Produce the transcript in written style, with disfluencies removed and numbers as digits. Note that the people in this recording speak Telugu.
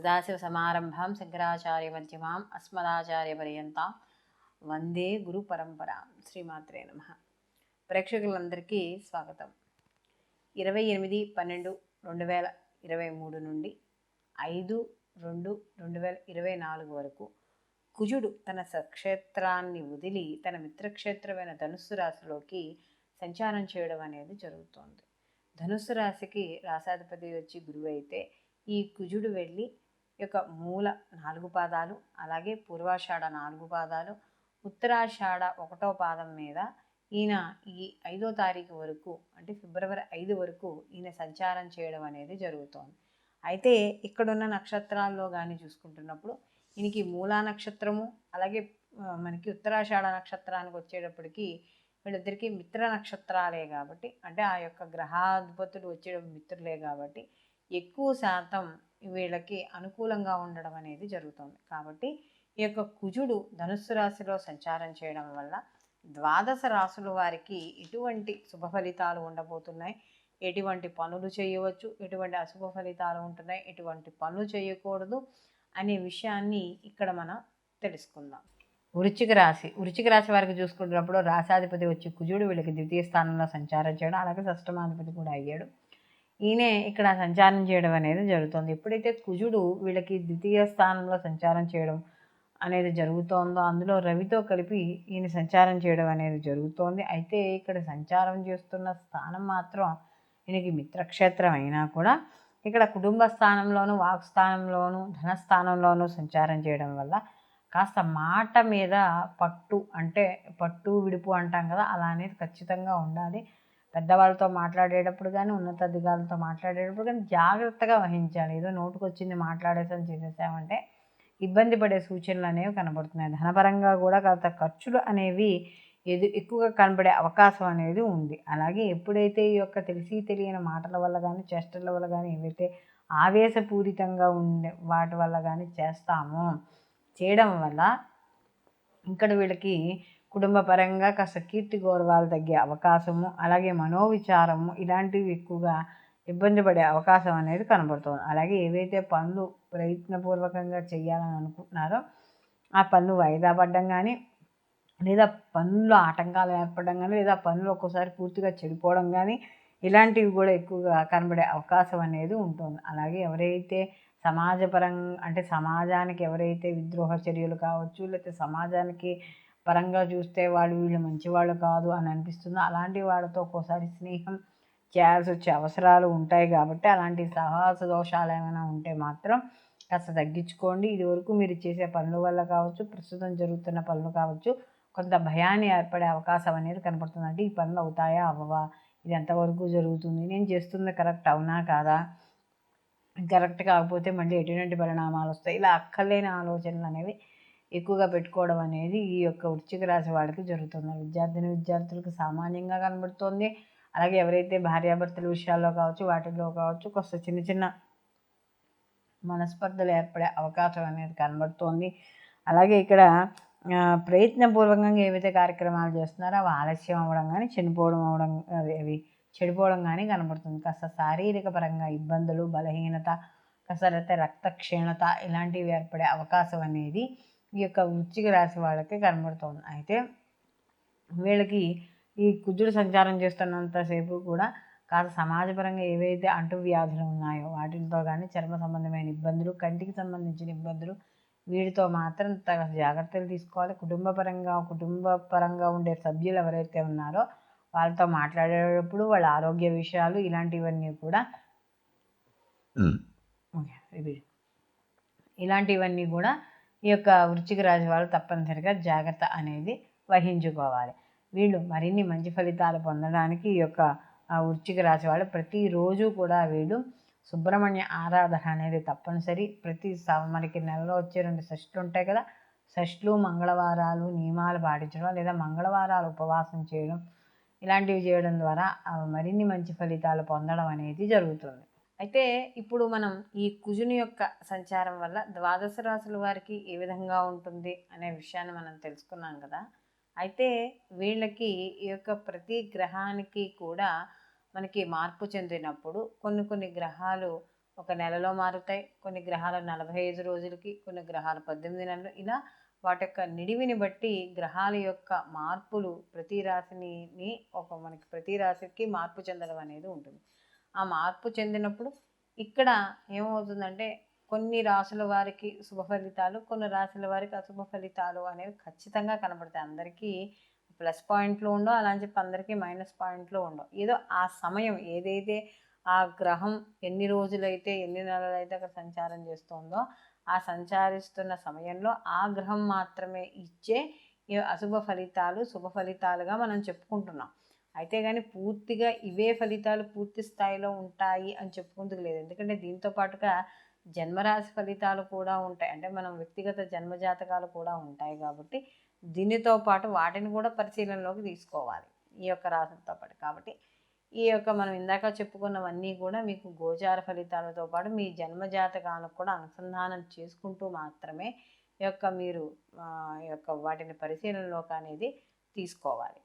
సదాశివసమారంభాం శంకరాచార్యమధ్యమాం అస్మదాచార్యపర్యంతాం వందే గురు పరంపరాం. శ్రీమాత్రే నమః. ప్రేక్షకులందరికీ స్వాగతం. 28/12/2023 నుండి 5/2/2024 వరకు కుజుడు తన స్వక్షేత్రాన్ని వదిలి తన మిత్రక్షేత్రమైన ధనుస్సు రాశిలోకి సంచారం చేయడం అనేది జరుగుతోంది. ధనుస్సు రాశికి రాశాధిపతి వచ్చి గురువు అయితే ఈ కుజుడు వెళ్ళి యొక్క మూల 4 పాదాలు, అలాగే పూర్వాషాఢ 4 పాదాలు, ఉత్తరాషాఢ 1వ పాదం మీద ఈయన ఈ 5వ తారీఖు వరకు, అంటే ఫిబ్రవరి 5 వరకు ఈయన సంచారం చేయడం అనేది జరుగుతోంది. అయితే ఇక్కడున్న నక్షత్రాల్లో కానీ చూసుకుంటున్నప్పుడు ఈయనకి మూలా నక్షత్రము, అలాగే మనకి ఉత్తరాషాఢ నక్షత్రానికి వచ్చేటప్పటికి వీళ్ళిద్దరికీ మిత్ర నక్షత్రాలే కాబట్టి, అంటే ఆ యొక్క గ్రహాధిపతులు వచ్చే మిత్రులే కాబట్టి ఎక్కువ శాతం వీళ్ళకి అనుకూలంగా ఉండడం అనేది జరుగుతుంది. కాబట్టి ఈ యొక్క కుజుడు ధనుస్సు రాశిలో సంచారం చేయడం వల్ల ద్వాదశ రాశుల వారికి ఎటువంటి శుభ ఫలితాలు ఉండబోతున్నాయి, ఎటువంటి పనులు చేయవచ్చు, ఎటువంటి అశుభ ఫలితాలు ఉంటున్నాయి, ఎటువంటి పనులు చేయకూడదు అనే విషయాన్ని ఇక్కడ మనం తెలుసుకుందాం. వృశ్చిక రాశి వారికి చూసుకున్నప్పుడు రాశాధిపతి వచ్చి కుజుడు వీళ్ళకి ద్వితీయ స్థానంలో సంచారం చేయడం, అలాగే షష్టమాధిపతి కూడా అయ్యాడు. ఈయనే ఇక్కడ సంచారం చేయడం అనేది జరుగుతుంది. ఎప్పుడైతే కుజుడు వీళ్ళకి ద్వితీయ స్థానంలో సంచారం చేయడం అనేది జరుగుతోందో అందులో రవితో కలిపి ఈయన సంచారం చేయడం అనేది జరుగుతోంది. అయితే ఇక్కడ సంచారం చేస్తున్న స్థానం మాత్రం ఈయనకి మిత్రక్షేత్రం అయినా కూడా ఇక్కడ కుటుంబ స్థానంలోను, వాక్ స్థానంలోను, ధనస్థానంలోనూ సంచారం చేయడం వల్ల కాస్త మాట మీద పట్టు, అంటే పట్టు విడుపు అంటాం కదా, అలా అనేది ఖచ్చితంగా ఉండాలి. పెద్దవాళ్ళతో మాట్లాడేటప్పుడు కానీ, ఉన్నతాధికారులతో మాట్లాడేటప్పుడు కానీ జాగ్రత్తగా వహించాలి. ఏదో నోటుకొచ్చింది మాట్లాడేసాం చేసేసామంటే ఇబ్బంది పడే సూచనలు అనేవి కనబడుతున్నాయి. ధనపరంగా కూడా కాస్త ఖర్చులు అనేవి ఎక్కువగా కనబడే అవకాశం అనేది ఉంది. అలాగే ఎప్పుడైతే ఈ యొక్క తెలిసి తెలియని మాటల వల్ల కానీ, చేష్టల వల్ల కానీ, ఏవైతే ఆవేశపూరితంగా ఉండే వాటి వల్ల కానీ చేయడం వల్ల ఇక్కడ వీళ్ళకి కుటుంబ పరంగా కాస్త కీర్తి గౌరవాలు తగ్గే అవకాశము, అలాగే మనోవిచారము ఇలాంటివి ఎక్కువగా ఇబ్బంది పడే అవకాశం అనేది కనబడుతుంది. అలాగే ఏవైతే పనులు ప్రయత్నపూర్వకంగా చేయాలని అనుకుంటున్నారో ఆ పనులు వాయిదా పడడం కానీ, లేదా పనుల్లో ఆటంకాలు ఏర్పడడం కానీ, లేదా పనులు ఒక్కోసారి పూర్తిగా చెడిపోవడం కానీ ఇలాంటివి కూడా ఎక్కువగా కనబడే అవకాశం అనేది ఉంటుంది. అలాగే ఎవరైతే సమాజపరంగా, అంటే సమాజానికి ఎవరైతే విద్రోహ చర్యలు కావచ్చు, లేకపోతే సమాజానికి పరంగా చూస్తే వీళ్ళు మంచివాళ్ళు కాదు అని అనిపిస్తుందో అలాంటి వాళ్ళతో ఒక్కోసారి స్నేహం చేయాల్సి వచ్చే అవసరాలు ఉంటాయి. కాబట్టి అలాంటి సహవాస దోషాలు ఏమైనా ఉంటే మాత్రం కాస్త తగ్గించుకోండి. ఇదివరకు మీరు చేసే పనుల వల్ల కావచ్చు, ప్రస్తుతం జరుగుతున్న పనులు కావచ్చు, కొంత భయాన్ని ఏర్పడే అవకాశం అనేది కనపడుతుంది. అంటే ఈ పనులు అవుతాయా అవ్వవా, ఇది ఎంతవరకు జరుగుతుంది, నేను చేస్తుంది కరెక్ట్ అవునా కాదా, కరెక్ట్ కాకపోతే మళ్ళీ ఎటువంటి పరిణామాలు వస్తాయి, ఇలా అక్కర్లేని ఆలోచనలు అనేవి ఎక్కువగా పెట్టుకోవడం అనేది ఈ యొక్క వృశ్చిక రాశి వాళ్ళకి జరుగుతుంది. విద్యార్థులకు సామాన్యంగా కనబడుతుంది. అలాగే ఎవరైతే భార్యాభర్తల విషయాల్లో కావచ్చు, వాటిల్లో కావచ్చు కొంత చిన్న చిన్న మనస్పర్ధలు ఏర్పడే అవకాశం అనేది కనబడుతోంది. అలాగే ఇక్కడ ప్రయత్నపూర్వకంగా ఏవైతే కార్యక్రమాలు చేస్తున్నారో అవి ఆలస్యం అవ్వడం కానీ, అవి చెడిపోవడం కానీ కనబడుతుంది. కాస్త శారీరక పరంగా ఇబ్బందులు, బలహీనత, కాస్త రక్త క్షీణత ఇలాంటివి ఏర్పడే అవకాశం అనేది ఈ యొక్క వృశ్చిక రాశి వాళ్ళకి కనబడుతుంది. అయితే వీళ్ళకి ఈ కుజుడు సంచారం చేస్తున్నంతసేపు కూడా కాస్త సమాజపరంగా ఏవైతే అంటువ్యాధులు ఉన్నాయో వాటితో కానీ, చర్మ సంబంధమైన ఇబ్బందులు, కంటికి సంబంధించిన ఇబ్బందులు, వీటితో మాత్రం జాగ్రత్తలు తీసుకోవాలి. కుటుంబ పరంగా ఉండే సభ్యులు ఎవరైతే ఉన్నారో వాళ్ళతో మాట్లాడేటప్పుడు వాళ్ళ ఆరోగ్య విషయాలు ఇలాంటివన్నీ కూడా ఈ యొక్క వృశ్చిక రాశి వాళ్ళు తప్పనిసరిగా జాగ్రత్త అనేది వహించుకోవాలి. వీళ్ళు మరిన్ని మంచి ఫలితాలు పొందడానికి ఈ యొక్క వృశ్చిక రాశి వాళ్ళు ప్రతిరోజు కూడా వీళ్ళు సుబ్రహ్మణ్య ఆరాధన అనేది తప్పనిసరి. మనకి నెలలో వచ్చే 2 షష్ఠులు ఉంటాయి కదా, షష్ఠులు, మంగళవారాలు నియమాలు పాటించడం, లేదా మంగళవారాలు ఉపవాసం చేయడం, ఇలాంటివి చేయడం ద్వారా మరిన్ని మంచి ఫలితాలు పొందడం అనేది జరుగుతుంది. అయితే ఇప్పుడు మనం ఈ కుజుని యొక్క సంచారం వల్ల ద్వాదశ రాశుల వారికి ఏ విధంగా ఉంటుంది అనే విషయాన్ని మనం తెలుసుకున్నాం కదా. అయితే వీళ్ళకి ఈ యొక్క ప్రతి గ్రహానికి కూడా మనకి మార్పు చెందినప్పుడు కొన్ని గ్రహాలు ఒక నెలలో మారుతాయి, కొన్ని గ్రహాలు 45 రోజులకి, కొన్ని గ్రహాలు 18 నెలలు, ఇలా వాటి యొక్క నిడివిని బట్టి గ్రహాల యొక్క మార్పులు ప్రతి రాశిని మనకి ప్రతి రాశికి మార్పు చెందడం అనేది ఉంటుంది. ఆ మార్పు చెందినప్పుడు ఇక్కడ ఏమవుతుందంటే కొన్ని రాసుల వారికి శుభ ఫలితాలు, కొన్ని రాశుల వారికి అశుభ ఫలితాలు అనేవి ఖచ్చితంగా కనబడతాయి. అందరికీ ప్లస్ పాయింట్లు ఉండవు, అలా అని చెప్పి అందరికీ మైనస్ పాయింట్లు ఉండవు. ఏదో ఆ సమయం ఏదైతే ఆ గ్రహం ఎన్ని రోజులైతే ఎన్ని నెలలైతే అక్కడ సంచారం చేస్తుందో ఆ సంచారిస్తున్న సమయంలో ఆ గ్రహం మాత్రమే ఇచ్చే అశుభ ఫలితాలు శుభ ఫలితాలుగా మనం చెప్పుకుంటున్నాం. అయితే కానీ పూర్తిగా ఇవే ఫలితాలు పూర్తి స్థాయిలో ఉంటాయి అని చెప్పుకుందుకు లేదు. ఎందుకంటే దీంతో పాటుగా జన్మరాశి ఫలితాలు కూడా ఉంటాయి, అంటే మనం వ్యక్తిగత జన్మజాతకాలు కూడా ఉంటాయి. కాబట్టి దీనితో పాటు వాటిని కూడా పరిశీలనలోకి తీసుకోవాలి ఈ యొక్క రాశులతో పాటు. కాబట్టి ఈ యొక్క మనం ఇందాక చెప్పుకున్నవన్నీ కూడా మీకు గోచార ఫలితాలతో పాటు మీ జన్మజాతకాలకు కూడా అనుసంధానం చేసుకుంటూ మాత్రమే ఈ యొక్క మీరు ఈ యొక్క వాటిని పరిశీలనలోకి అనేది తీసుకోవాలి.